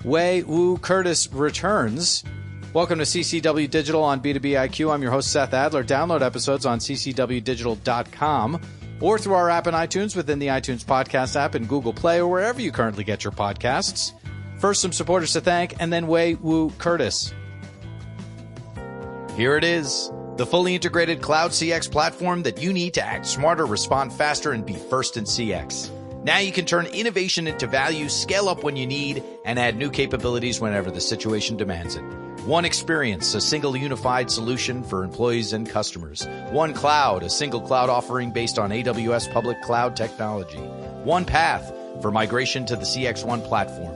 Hui Wu Curtis returns. Welcome to CCW Digital on B2B IQ. I'm your host, Seth Adler. Download episodes on ccwdigital.com or through our app in iTunes within the iTunes Podcast app in Google Play or wherever you currently get your podcasts. First, some supporters to thank, and then Hui Wu Curtis. Here it is, the fully integrated cloud CX platform that you need to act smarter, respond faster, and be first in CX. Now you can turn innovation into value, scale up when you need, and add new capabilities whenever the situation demands it. One experience, a single unified solution for employees and customers. One cloud, a single cloud offering based on AWS public cloud technology. One path for migration to the CX1 platform.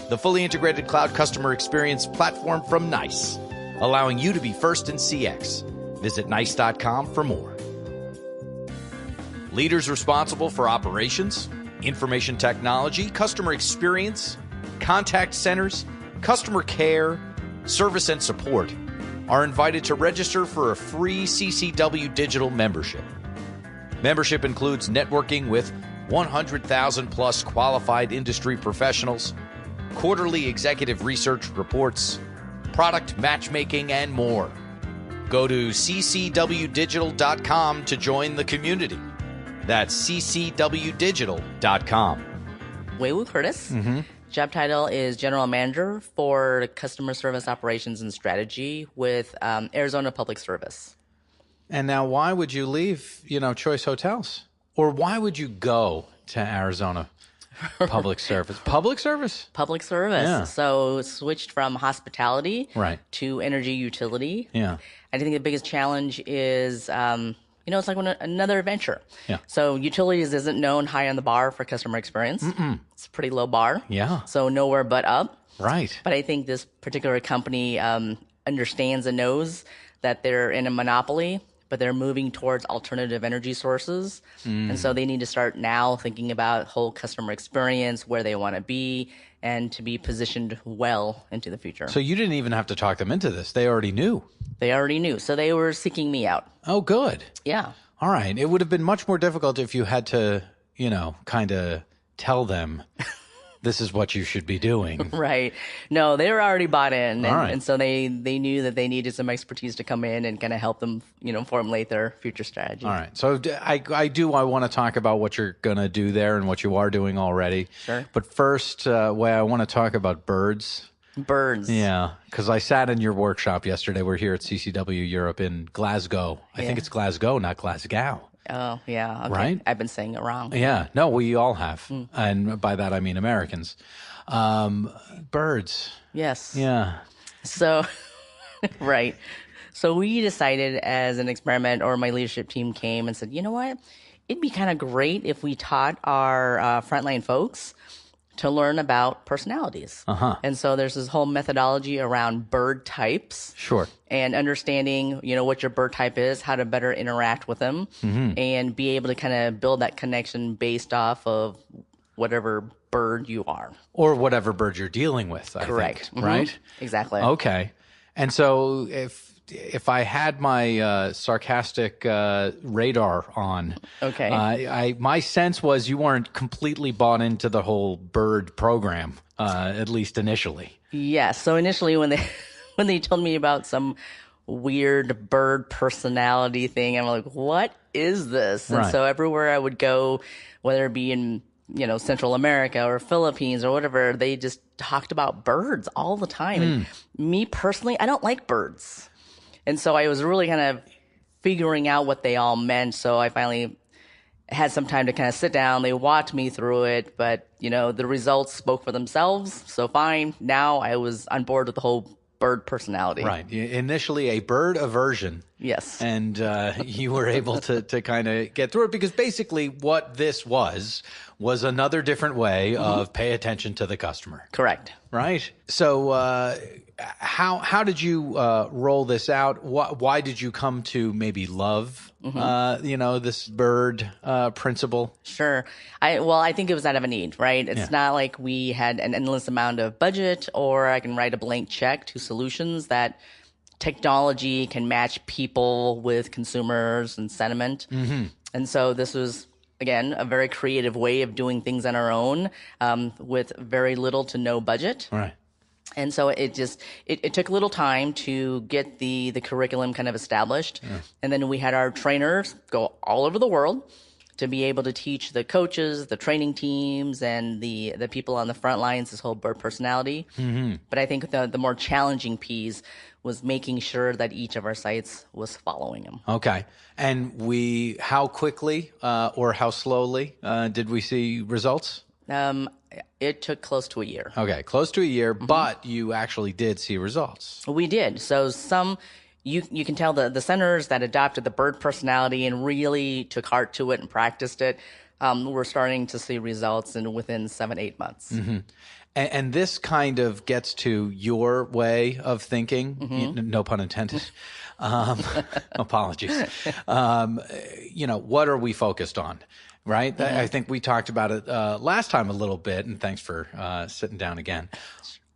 The fully integrated cloud customer experience platform from NICE, allowing you to be first in CX. Visit nice.com for more. Leaders responsible for operations, information technology, customer experience, contact centers, customer care, service and support are invited to register for a free CCW digital membership. Membership includes networking with 100,000 plus qualified industry professionals, quarterly executive research reports, product matchmaking, and more. Go to ccwdigital.com to join the community. That's ccwdigital.com. Hui Wu Curtis. Job title is General Manager for Customer Service Operations and Strategy with Arizona Public Service. And now why would you leave, Choice Hotels? Or why would you go to Arizona Public Service? Public Service? Public service. Yeah. So switched from hospitality to energy utility. Yeah. I think the biggest challenge is it's like another venture. Yeah. So utilities isn't known high on the bar for customer experience. It's a pretty low bar. Yeah. So nowhere but up. Right. But I think this particular company understands and knows that they're in a monopoly, but they're moving towards alternative energy sources. And so they need to start now thinking about whole customer experience, where they want to be, and to be positioned well into the future. So you didn't even have to talk them into this. They already knew. They already knew. So they were seeking me out. Oh, good. Yeah. All right. It would have been much more difficult if you had to, kind of tell them this is what you should be doing. Right. No, they were already bought in. All right. And so they knew that they needed some expertise to come in and kind of help them, formulate their future strategy. All right. So I want to talk about what you're going to do there and what you are doing already. Sure. But first, I want to talk about birds. Birds. Yeah, because I sat in your workshop yesterday. We're here at CCW Europe in Glasgow. I think it's Glasgow, not Glasgow. Oh, yeah. Okay. Right? I've been saying it wrong. Yeah. No, we all have. And by that, I mean Americans. Birds. Yes. Yeah. So, right. So we decided as an experiment, or my leadership team came and said, you know what? It'd be kind of great if we taught our frontline folks to learn about personalities. And so there's this whole methodology around bird types. Sure. And understanding, what your bird type is, how to better interact with them, and be able to kind of build that connection based off of whatever bird you are. Or whatever bird you're dealing with, I Correct. think, right? Exactly. Okay. And so if I had my sarcastic radar on, Okay. my sense was you weren't completely bought into the whole bird program, at least initially. Yes. So initially when they told me about some weird bird personality thing, I'm like, what is this? And so everywhere I would go, whether it be in Central America or Philippines or whatever, they just talked about birds all the time. And me personally, I don't like birds. And so I was really kind of figuring out what they all meant. So I finally had some time to kind of sit down. They walked me through it, but the results spoke for themselves. So fine. Now I was on board with the whole bird personality. Right. Initially a bird aversion. Yes. And you were able to kind of get through it because basically what this was another different way of pay attention to the customer. Correct. Right. So how did you roll this out? Why did you come to maybe love, this bird principle? Sure. I think it was out of a need, right? It's not like we had an endless amount of budget, or I can write a blank check to solutions that technology can match people with consumers and sentiment. And so this was, again, a very creative way of doing things on our own with very little to no budget. Right. And so it took a little time to get the curriculum kind of established. Yeah. And then we had our trainers go all over the world to be able to teach the coaches, the training teams, and the people on the front lines this whole bird personality. Mm-hmm. But I think the more challenging piece was making sure that each of our sites was following them. Okay. And how quickly or how slowly did we see results? It took close to a year. Okay, close to a year, mm-hmm. But you actually did see results. We did. So you can tell the centers that adopted the bird personality and really took heart to it and practiced it, we're starting to see results within 7-8 months. Mm-hmm. And this kind of gets to your way of thinking, mm-hmm. No pun intended. Apologies. What are we focused on? Right? Mm-hmm. I think we talked about it last time a little bit, and thanks for sitting down again.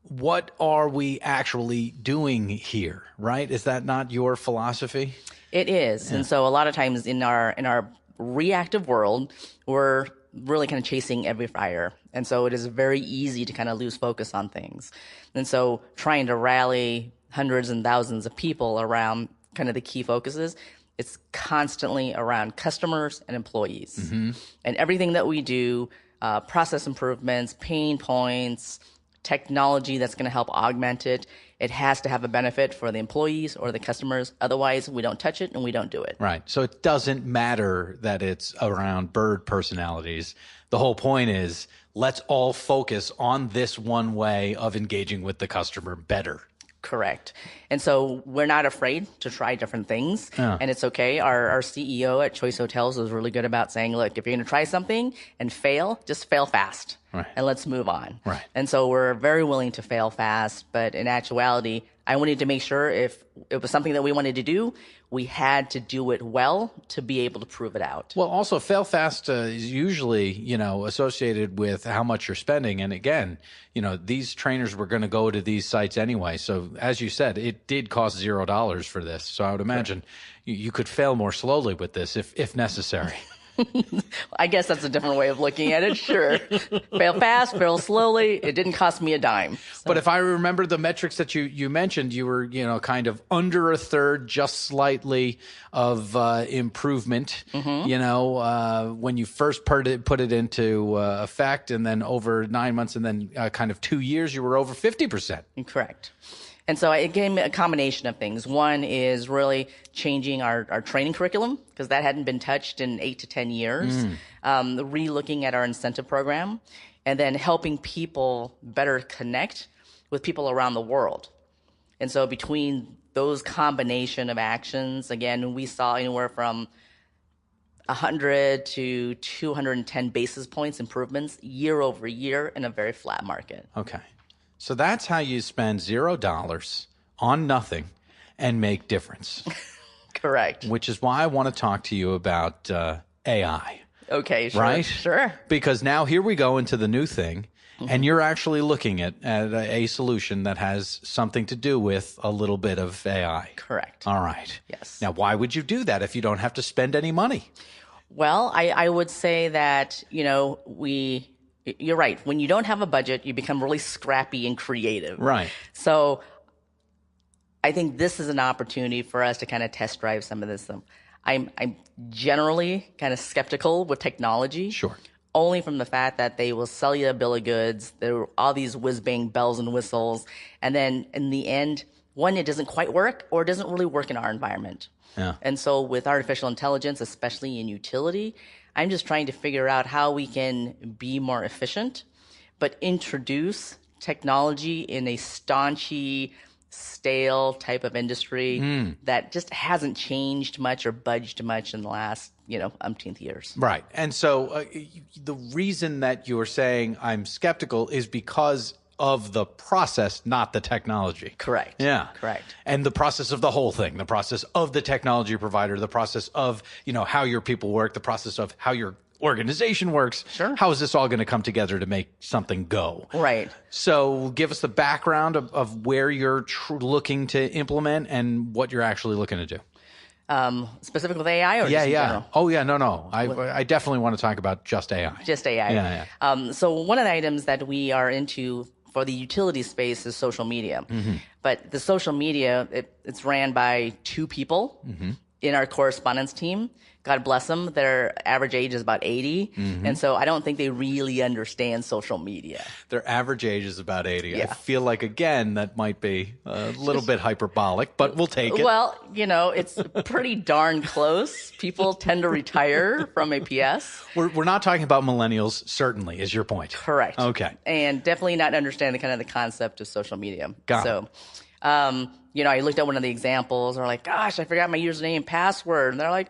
What are we actually doing here, right? Is that not your philosophy? It is. Yeah. And so a lot of times in our reactive world, we're really kind of chasing every fire. And so it is very easy to kind of lose focus on things. And so trying to rally hundreds and thousands of people around kind of the key focuses, it's constantly around customers and employees. Mm-hmm. And everything that we do, process improvements, pain points, technology that's going to help augment it, it has to have a benefit for the employees or the customers. Otherwise, we don't touch it and we don't do it. Right. So it doesn't matter that it's around bird personalities. The whole point is let's all focus on this one way of engaging with the customer better. Correct. And so we're not afraid to try different things. Yeah. And it's okay. Our CEO at Choice Hotels was really good about saying, look, if you're going to try something and fail, just fail fast. Right. And let's move on. Right. And so we're very willing to fail fast. But in actuality, I wanted to make sure if it was something that we wanted to do, we had to do it well to be able to prove it out. Well, also fail fast is usually, associated with how much you're spending. And again, these trainers were going to go to these sites anyway. So as you said, it did cost $0 for this. So I would imagine you could fail more slowly with this if necessary. I guess that's a different way of looking at it. Sure. Fail fast, fail slowly. It didn't cost me a dime. So. But if I remember the metrics that you mentioned, you were, kind of under a third, just slightly of improvement, mm-hmm. When you first put it into effect, and then over 9 months and then kind of 2 years, you were over 50%. Correct. And so it gave me a combination of things. One is really changing our training curriculum, because that hadn't been touched in 8 to 10 years. Re-looking at our incentive program, and then helping people better connect with people around the world. And so between those combination of actions, again, we saw anywhere from 100 to 210 basis points improvements year over year in a very flat market. Okay. So that's how you spend $0 on nothing and make difference. Correct. Which is why I want to talk to you about AI. Okay, sure. Right? Sure. Because now here we go into the new thing, mm-hmm. and you're actually looking at a solution that has something to do with a little bit of AI. Correct. All right. Yes. Now, why would you do that if you don't have to spend any money? Well, I would say that, you're right. When you don't have a budget, you become really scrappy and creative. Right. So I think this is an opportunity for us to kind of test drive some of this. I'm generally kind of skeptical with technology. Sure. Only from the fact that they will sell you a bill of goods. There are all these whiz-bang bells and whistles. And then in the end, one, it doesn't quite work, or it doesn't really work in our environment. Yeah. And so with artificial intelligence, especially in utility, I'm just trying to figure out how we can be more efficient, but introduce technology in a staunchy, stale type of industry that just hasn't changed much or budged much in the last, umpteenth years. Right. And so the reason that you're saying I'm skeptical is because of the process, not the technology. Correct. Yeah. Correct. And the process of the whole thing, the process of the technology provider, the process of, how your people work, the process of how your organization works. Sure. How is this all going to come together to make something go? Right. So give us the background of where you're looking to implement and what you're actually looking to do. Specifically with AI or just in general? Oh, yeah. No. I definitely want to talk about just AI. Just AI. Yeah. So one of the items that we are into for the utility space is social media. But the social media, it's ran by two people in our correspondence team. God bless them. Their average age is about 80. And so I don't think they really understand social media. Their average age is about 80. Yeah. I feel like, again, that might be a little bit hyperbolic, but we'll take it. Well, it's pretty darn close. People tend to retire from APS. We're not talking about millennials, certainly, is your point. Correct. Okay. And definitely not understand the concept of social media. Got it. I looked at one of the examples. They're like, gosh, I forgot my username and password. And they're like,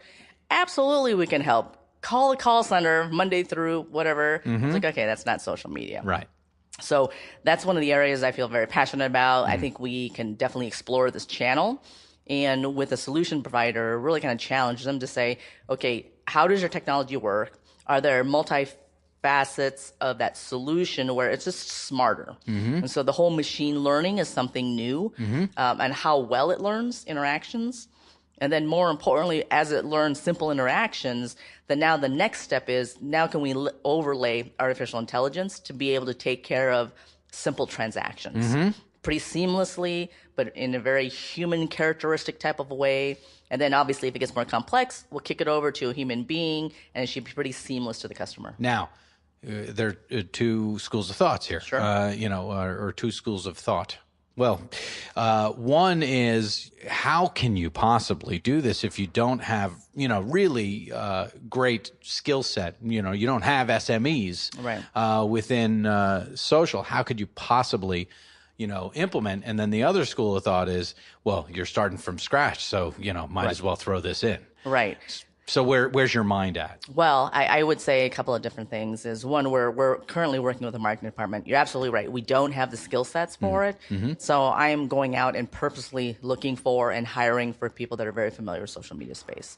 absolutely, we can help. Call the call center Monday through whatever. It's like, okay, that's not social media. Right. So that's one of the areas I feel very passionate about. I think we can definitely explore this channel. And with a solution provider, really kind of challenge them to say, okay, how does your technology work? Are there multi-facets of that solution where it's just smarter? And so the whole machine learning is something new, and how well it learns interactions. And then more importantly, as it learns simple interactions, then now the next step is, now can we overlay artificial intelligence to be able to take care of simple transactions pretty seamlessly, but in a very human characteristic type of a way. And then obviously if it gets more complex, we'll kick it over to a human being and it should be pretty seamless to the customer. Now, there are two schools of thoughts here, Sure. Or two schools of thought. Well, one is, how can you possibly do this if you don't have, really great skill set? You don't have SMEs within social. How could you possibly, implement? And then the other school of thought is, well, you're starting from scratch, so, might as well throw this in. Right. So where's your mind at? Well, I would say a couple of different things. Is one, we're currently working with the marketing department. You're absolutely right. We don't have the skill sets for it. So I am going out and purposely looking for and hiring for people that are very familiar with social media space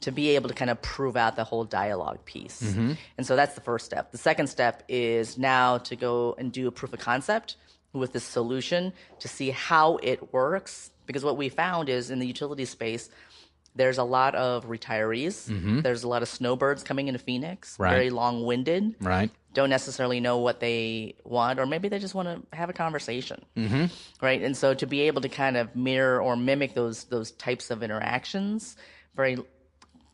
to be able to kind of prove out the whole dialogue piece. And so that's the first step. The second step is now to go and do a proof of concept with this solution to see how it works. Because what we found is in the utility space, there's a lot of retirees. There's a lot of snowbirds coming into Phoenix, very long-winded. Right. Don't necessarily know what they want, or maybe they just want to have a conversation. Right. And so to be able to kind of mirror or mimic those types of interactions, very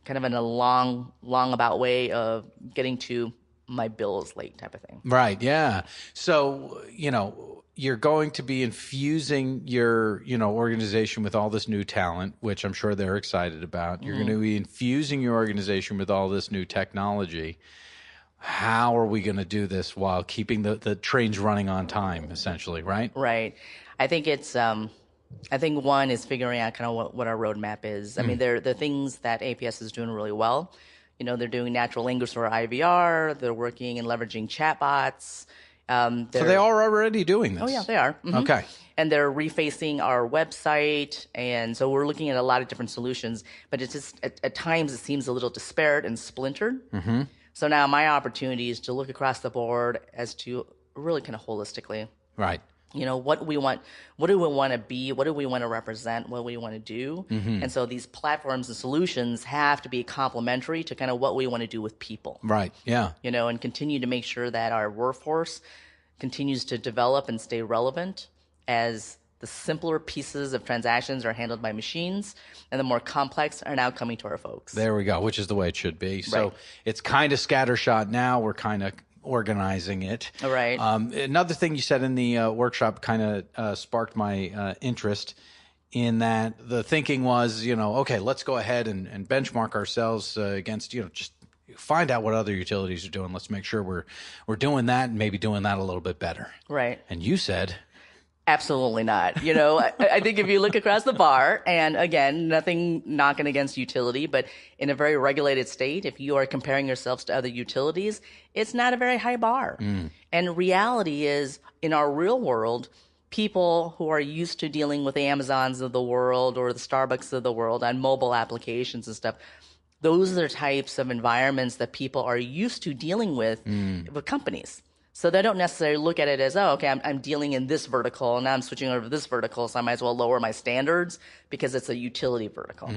kind of in a long about way of getting to my bill is late type of thing. Right. Yeah. So, you're going to be infusing your, organization with all this new talent, which I'm sure they're excited about. You're going to be infusing your organization with all this new technology. How are we going to do this while keeping the trains running on time, essentially, right? Right. I think it's, I think one is figuring out kind of what our roadmap is. I mean, there are things that APS is doing really well. They're doing natural language or IVR. They're working and leveraging chatbots. So they are already doing this? Oh, yeah, they are. Okay. And they're refacing our website. And so we're looking at a lot of different solutions. But it's just, at times, it seems a little disparate and splintered. So now my opportunity is to look across the board as to really kind of holistically. Right. What do we want to be? What do we want to represent? What do we want to do? And so these platforms and solutions have to be complementary to kind of what we want to do with people. Right. Yeah. And continue to make sure that our workforce continues to develop and stay relevant as the simpler pieces of transactions are handled by machines and the more complex are now coming to our folks. There we go, which is the way it should be. So it's kind of scattershot now. We're kind of organizing it. All right. Another thing you said in the workshop kind of sparked my interest in that the thinking was, okay, let's go ahead and benchmark ourselves against, just find out what other utilities are doing. Let's make sure we're doing that and maybe doing that a little bit better. Right. And you said... Absolutely not. I think if you look across the bar, and again, nothing knocking against utility, but in a very regulated state, if you are comparing yourselves to other utilities, it's not a very high bar. And reality is, in our real world, people who are used to dealing with the Amazons of the world or the Starbucks of the world on mobile applications and stuff, those are the types of environments that people are used to dealing with companies. So they don't necessarily look at it as, oh, okay, I'm dealing in this vertical, and now I'm switching over to this vertical, so I might as well lower my standards because it's a utility vertical.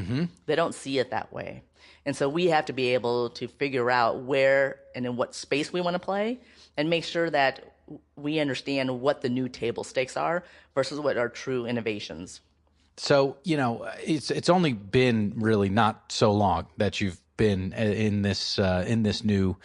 They don't see it that way. And so we have to be able to figure out where and in what space we want to play and make sure that we understand what the new table stakes are versus what are true innovations. So, it's only been really not so long that you've been in this new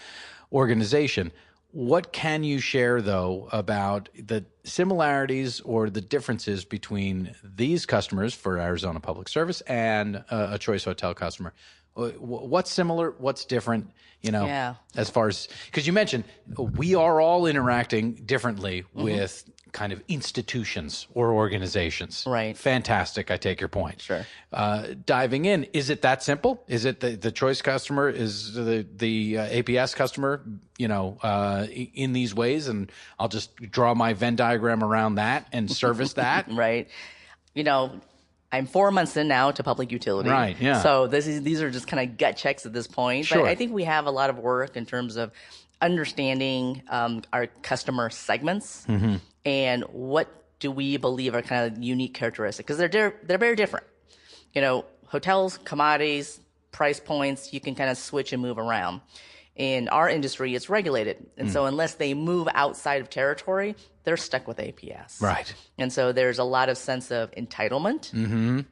organization. What can you share, though, about the similarities or the differences between these customers for Arizona Public Service and a Choice Hotel customer? What's similar? What's different? As far as, because you mentioned we are all interacting differently with kind of institutions or organizations. Right. Fantastic. I take your point. Sure. Diving in, is it that simple? Is it the Choice customer is the APS customer, in these ways, and I'll just draw my Venn diagram around that and service that? Right. I'm 4 months in now to public utility. Right, yeah. So these are just kind of gut checks at this point. Sure. But I think we have a lot of work in terms of understanding our customer segments and what do we believe are kind of unique characteristics, because they're very different. Hotels, commodities, price points, you can kind of switch and move around. In our industry, it's regulated. And so unless they move outside of territory, they're stuck with APS. Right. And so there's a lot of sense of entitlement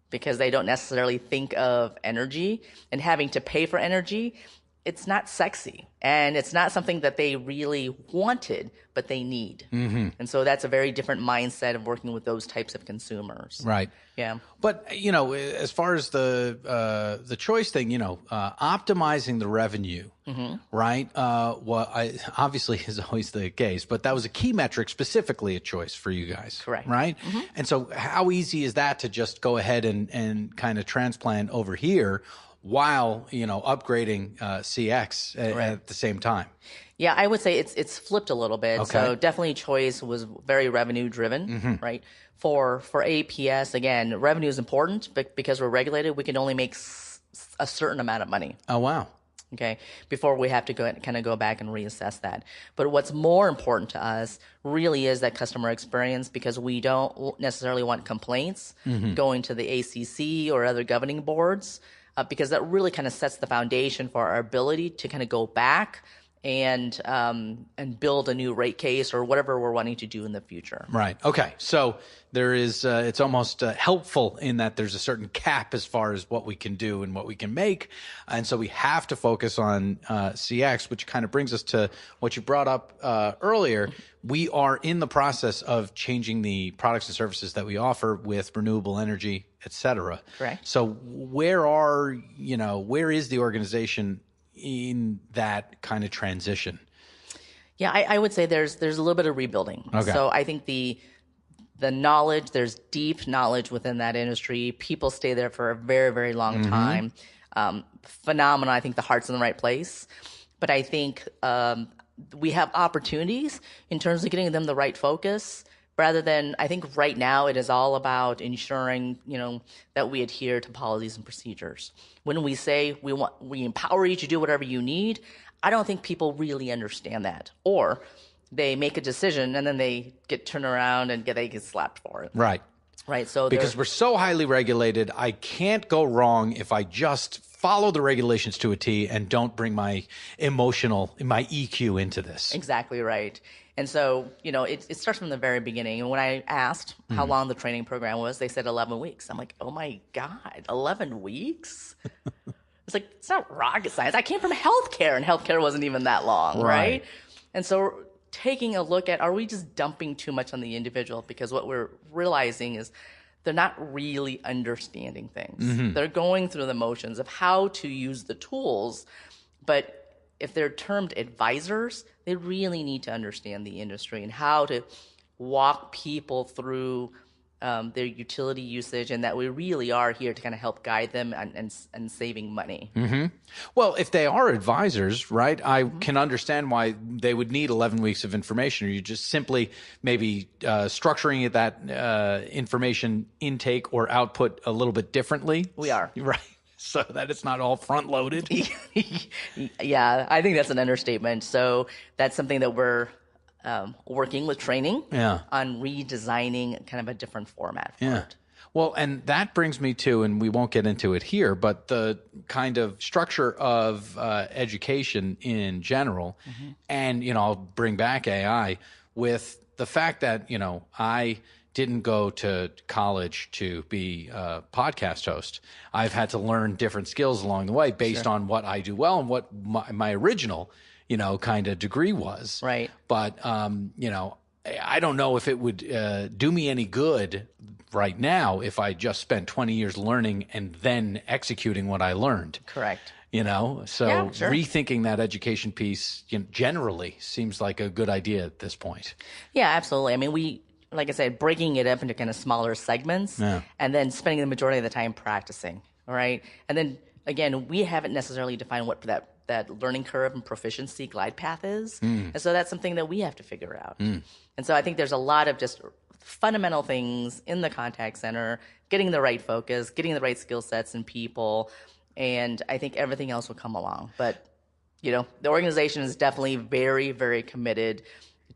because they don't necessarily think of energy, and having to pay for energy. It's not sexy, and it's not something that they really wanted, but they need. And so that's a very different mindset of working with those types of consumers. Right. Yeah. But, as far as the Choice thing, optimizing the revenue, right? Obviously is always the case, but that was a key metric specifically at Choice for you guys. Correct. Right? And so how easy is that to just go ahead and kind of transplant over here while, upgrading CX at the same time? Yeah, I would say it's flipped a little bit. Okay. So definitely Choice was very revenue driven, right? For APS, again, revenue is important, but because we're regulated, we can only make a certain amount of money. Oh, wow. Okay, before we have to go back and reassess that. But what's more important to us really is that customer experience, because we don't necessarily want complaints going to the ACC or other governing boards, because that really kind of sets the foundation for our ability to kind of go back and build a new rate case or whatever we're wanting to do in the future. Right. Okay. So there is, it's almost helpful in that there's a certain cap as far as what we can do and what we can make. And so we have to focus on CX, which kind of brings us to what you brought up earlier. We are in the process of changing the products and services that we offer with renewable energy, et cetera. Correct. So where is the organization in that kind of transition? Yeah, I would say there's a little bit of rebuilding. Okay. So I think the knowledge, there's deep knowledge within that industry. People stay there for a very, very long time. Phenomenal. I think the heart's in the right place. But I think we have opportunities in terms of getting them the right focus, rather than, I think right now it is all about ensuring, that we adhere to policies and procedures. When we say we empower you to do whatever you need, I don't think people really understand that. Or they make a decision and then they get turned around and they get slapped for it. Right. Right. So because we're so highly regulated, I can't go wrong if I just follow the regulations to a T and don't bring my my EQ into this. Exactly right. And so, it starts from the very beginning. And when I asked how long the training program was, they said 11 weeks. I'm like, oh my God, 11 weeks? It's like, it's not rocket science. I came from healthcare, and healthcare wasn't even that long, right? And so taking a look at, are we just dumping too much on the individual? Because what we're realizing is they're not really understanding things. They're going through the motions of how to use the tools, but if they're termed advisors, they really need to understand the industry and how to walk people through their utility usage, and that we really are here to kind of help guide them and saving money. Well, if they are advisors, right, I can understand why they would need 11 weeks of information. Or you just simply maybe structuring that information intake or output a little bit differently. We are. Right. So that it's not all front loaded. Yeah, I think that's an understatement. So that's something that we're working with training on redesigning kind of a different format for it. Well, and that brings me to, and we won't get into it here, but the kind of structure of education in general. And, I'll bring back AI. with the fact that, I didn't go to college to be a podcast host. I've had to learn different skills along the way based on what I do well and what my original, kind of degree was. Right. But, I don't know if it would do me any good right now if I just spent 20 years learning and then executing what I learned. Correct. So rethinking that education piece generally seems like a good idea at this point. Yeah, absolutely. I mean, like I said, breaking it up into kind of smaller segments and then spending the majority of the time practicing, right? And then, again, we haven't necessarily defined what that learning curve and proficiency glide path is. And so that's something that we have to figure out. And so I think there's a lot of just fundamental things in the contact center, getting the right focus, getting the right skill sets and people, and I think everything else will come along. But, the organization is definitely very, very committed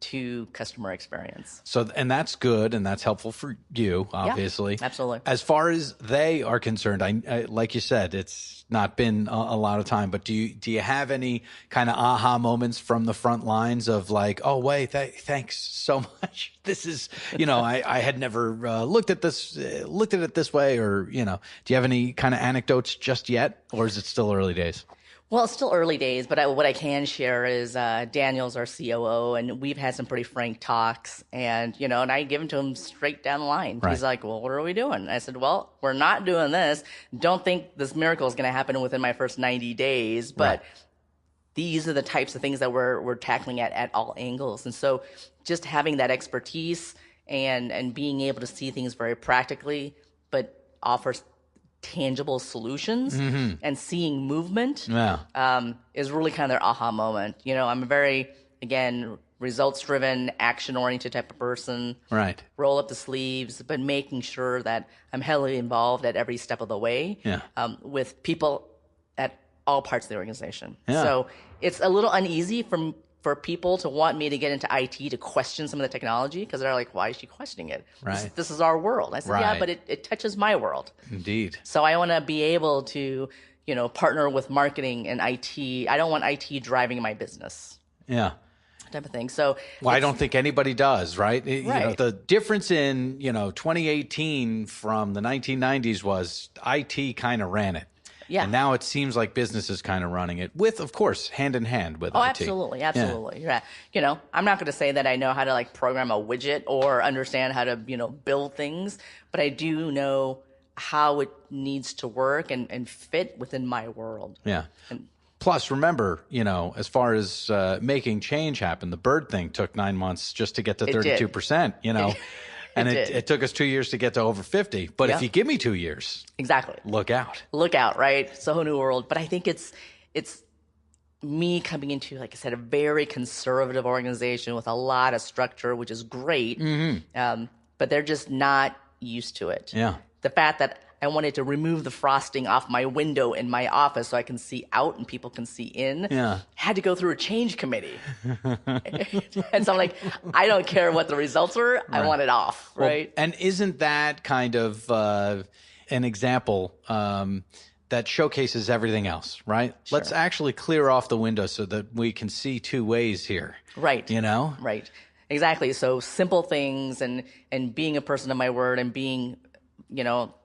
to customer experience. So, and that's good, and that's helpful for you, obviously. Yeah, absolutely. As far as they are concerned, I like you said, it's not been a lot of time, but do you have any kind of aha moments from the front lines of like, oh wait, thanks so much. This is, I had never looked at it this way, or do you have any kind of anecdotes just yet, or is it still early days? Well, it's still early days, but what I can share is Daniel's our COO, and we've had some pretty frank talks, and and I give them to him straight down the line. Right. He's like, "Well, what are we doing?" And I said, "Well, we're not doing this. Don't think this miracle is going to happen within my first 90 days, but these are the types of things that we're tackling at all angles." And so, just having that expertise and being able to see things very practically, but offers tangible solutions and seeing movement is really kind of their aha moment. I'm a very, again, results-driven, action-oriented type of person. Right. Roll up the sleeves, but making sure that I'm heavily involved at every step of the way with people at all parts of the organization. Yeah. So it's a little uneasy for people to want me to get into IT to question some of the technology because they're like, why is she questioning it? Right. This is our world. I said, yeah, but it touches my world. Indeed. So I want to be able to, partner with marketing and IT. I don't want IT driving my business. Yeah. Type of thing. So I don't think anybody does, right? The difference in, 2018 from the 1990s was IT kind of ran it. Yeah. And now it seems like business is kind of running it with, of course, hand in hand with IT. Absolutely. Absolutely. Yeah. I'm not going to say that I know how to program a widget or understand how to, build things, but I do know how it needs to work and fit within my world. Yeah. Plus, remember, as far as making change happen, the bird thing took 9 months just to get to 32%, And it took us 2 years to get to over 50. But if you give me 2 years, exactly, look out, right? It's a whole new world. But I think it's me coming into, like I said, a very conservative organization with a lot of structure, which is great. But they're just not used to it. Yeah. The fact that I wanted to remove the frosting off my window in my office so I can see out and people can see in. Yeah. Had to go through a change committee. And so I'm like, I don't care what the results were. Right. I want it off, right? And isn't that kind of an example that showcases everything else, right? Sure. Let's actually clear off the window so that we can see two ways here. Right. Right. Exactly. So simple things and being a person of my word and being,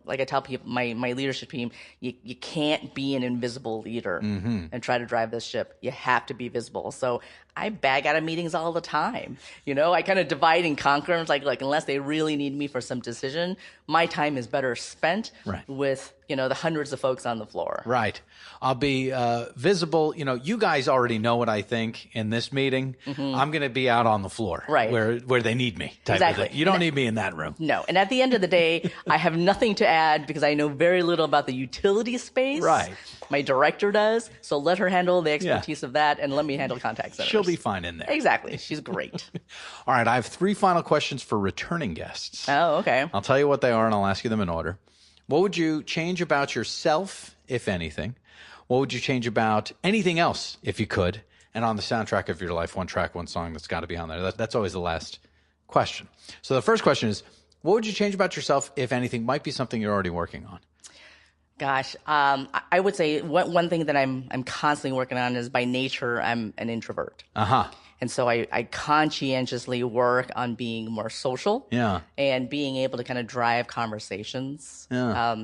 like I tell people, my leadership team, you can't be an invisible leader and try to drive this ship. You have to be visible. So I bag out of meetings all the time. I kind of divide and conquer. It's like unless they really need me for some decision, my time is better spent with, the hundreds of folks on the floor. Right. I'll be visible. You guys already know what I think in this meeting. I'm going to be out on the floor where they need me. Exactly. You don't need me in that room. No. And at the end of the day, I have nothing to add because I know very little about the utility space. Right. My director does. So let her handle the expertise of that and let me handle contact centers. She'll be fine in there. Exactly. She's great. All right. I have 3 final questions for returning guests. Oh, okay. I'll tell you what they are and I'll ask you them in order. What would you change about yourself, if anything? What would you change about anything else, if you could? And on the soundtrack of your life, one track, one song that's got to be on there. That's always the last question. So the first question is, what would you change about yourself, if anything? Might be something you're already working on. Gosh, I would say one thing that I'm constantly working on is by nature, I'm an introvert. And so I conscientiously work on being more social. Yeah. And being able to kind of drive conversations. Yeah.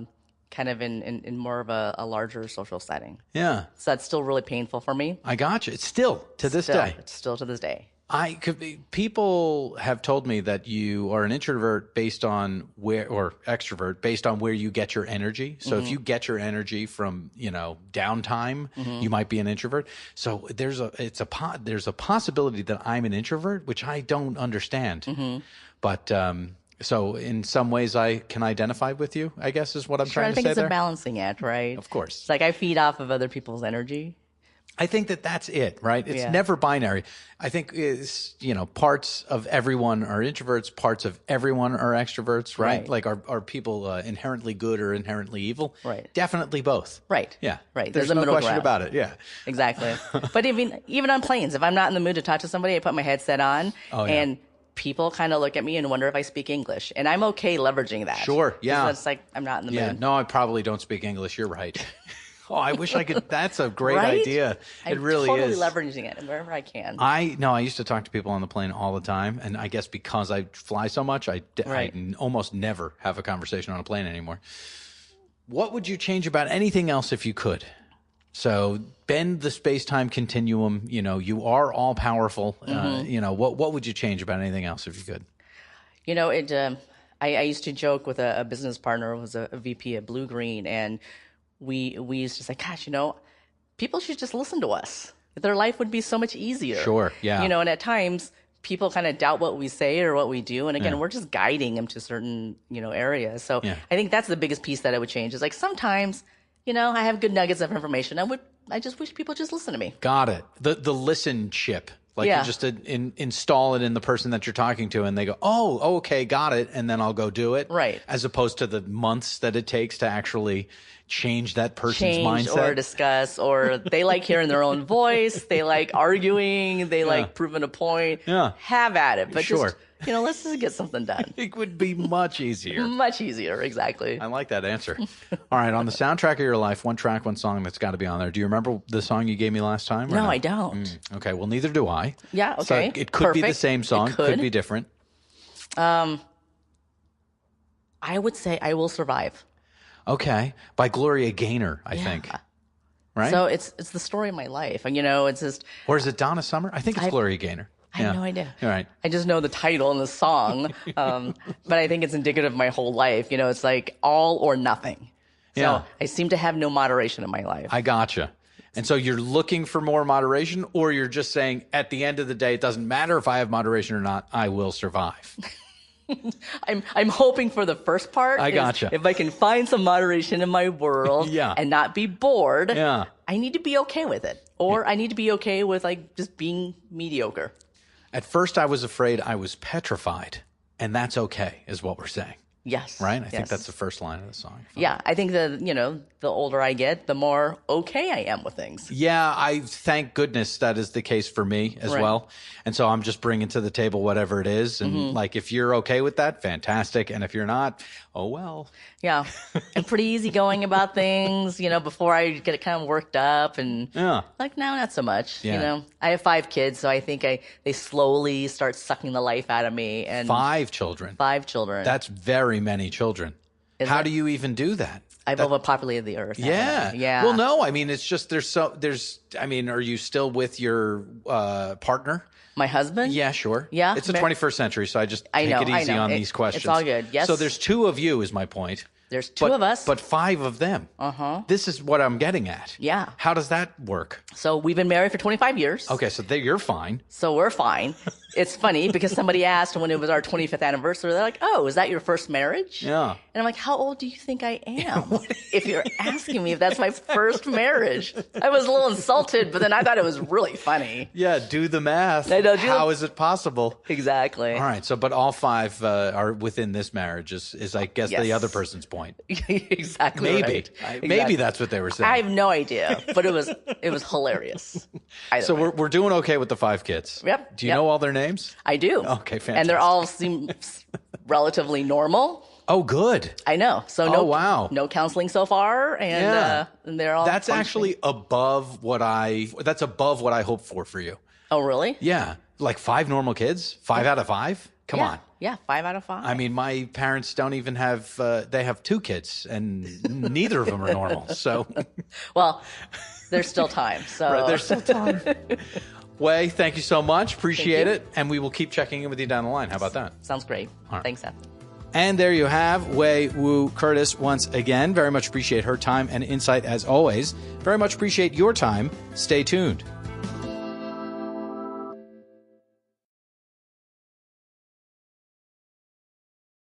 Kind of in more of a larger social setting. Yeah. So that's still really painful for me. I got you. It's still to this day. It's still to this day. People have told me that you are an introvert based on or extrovert based on where you get your energy. So if you get your energy from, downtime, you might be an introvert. So there's a possibility that I'm an introvert, which I don't understand. But so in some ways I can identify with you, I guess is what I'm trying to say there. I think it's a balancing act, right? Of course. It's like I feed off of other people's energy. I think that's it, right? It's never binary. I think parts of everyone are introverts, parts of everyone are extroverts, right? Like are people inherently good or inherently evil? Right. Definitely both. Right. Yeah. Right. There's no question about it. Yeah. Exactly. But even on planes, if I'm not in the mood to talk to somebody, I put my headset on and people kind of look at me and wonder if I speak English. And I'm okay leveraging that. Sure. Yeah. It's like I'm not in the mood. Yeah. No, I probably don't speak English. You're right. Oh, I wish I could. That's a great right? idea. It really totally is. Leveraging it wherever I can. I used to talk to people on the plane all the time. And I guess because I fly so much, I almost never have a conversation on a plane anymore. What would you change about anything else if you could? So bend the space-time continuum. You are all powerful. What would you change about anything else if you could? I used to joke with a business partner who was a VP at Blue Green, and we used to say, gosh, people should just listen to us. Their life would be so much easier. Sure, yeah. And at times people kind of doubt what we say or what we do. And again, we're just guiding them to certain, areas. So I think that's the biggest piece that I would change is like sometimes, I have good nuggets of information. I just wish people just listen to me. Got it. The listen chip. Like you just install it in the person that you're talking to and they go, oh, okay, got it. And then I'll go do it. Right. As opposed to the months that it takes to actually change that person's mindset. Or discuss, or they like hearing their own voice. They like arguing. They like proving a point. Yeah. Have at it. But sure. Let's just get something done. It would be much easier. Much easier, exactly. I like that answer. All right, on the soundtrack of your life, one track, one song that's got to be on there. Do you remember the song you gave me last time? No, I don't. Okay, well, neither do I. Yeah, okay. So it could be the same song, could be different. I would say I Will Survive. Okay, by Gloria Gaynor, I think. Right? So it's the story of my life. And, it's just... Or is it Donna Summer? I think it's Gloria Gaynor. I have no idea. All right. I just know the title and the song. But I think it's indicative of my whole life. It's like all or nothing. So I seem to have no moderation in my life. I gotcha. And so you're looking for more moderation, or you're just saying at the end of the day, it doesn't matter if I have moderation or not, I will survive. I'm hoping for the first part. I gotcha. If I can find some moderation in my world and not be bored, I need to be okay with it. Or I need to be okay with like just being mediocre. At first I was afraid I was petrified, and that's okay, is what we're saying. Yes. Right? I think that's the first line of the song. Yeah. I think that, the older I get, the more okay I am with things. Yeah. I thank goodness that is the case for me as well. And so I'm just bringing to the table whatever it is. And like, if you're okay with that, fantastic. And if you're not, oh, well. Yeah. I'm pretty easygoing about things, before I get kind of worked up and like now, not so much, I have 5 kids. So I think they slowly start sucking the life out of me. And 5 children. 5 children. That's very many children. How do you even do that? I've overpopulated the earth. Yeah. Yeah. Well, no, I mean, it's just are you still with your partner? My husband? Yeah, sure. Yeah. It's the 21st century, so I just take it easy on these questions. It's all good. Yes. So there's 2 of you is my point. There's 2 of us. But 5 of them. This is what I'm getting at. Yeah. How does that work? So we've been married for 25 years. Okay, so you're fine. So we're fine. It's funny because somebody asked when it was our 25th anniversary, they're like, oh, is that your first marriage? Yeah. And I'm like, how old do you think I am? If you're asking me if that's my first marriage. I was a little insulted, but then I thought it was really funny. Yeah, do the math. How is it possible? Exactly. All right, so but all 5 are within this marriage is I guess the other person's point. Exactly. Maybe. Right. Maybe that's what they were saying. I have no idea, but it was hilarious. So we're doing okay with the 5 kids. Yep. Do you know all their names? I do. Okay, fantastic. And they're all seem relatively normal. Oh, good. I know. So no counseling so far, and they're all. That's functioning. actually above what I hope for you. Oh, really? Yeah. like 5 normal kids? 5 out of 5? Come on. Yeah, 5 out of 5. I mean, my parents don't even have, they have 2 kids, and neither of them are normal. So, well, there's still time. So right, there's still time. Hui, thank you so much. Appreciate it. And we will keep checking in with you down the line. How about that? Sounds great. Right. Thanks, Seth. And there you have Hui Wu Curtis once again. Very much appreciate her time and insight as always. Very much appreciate your time. Stay tuned.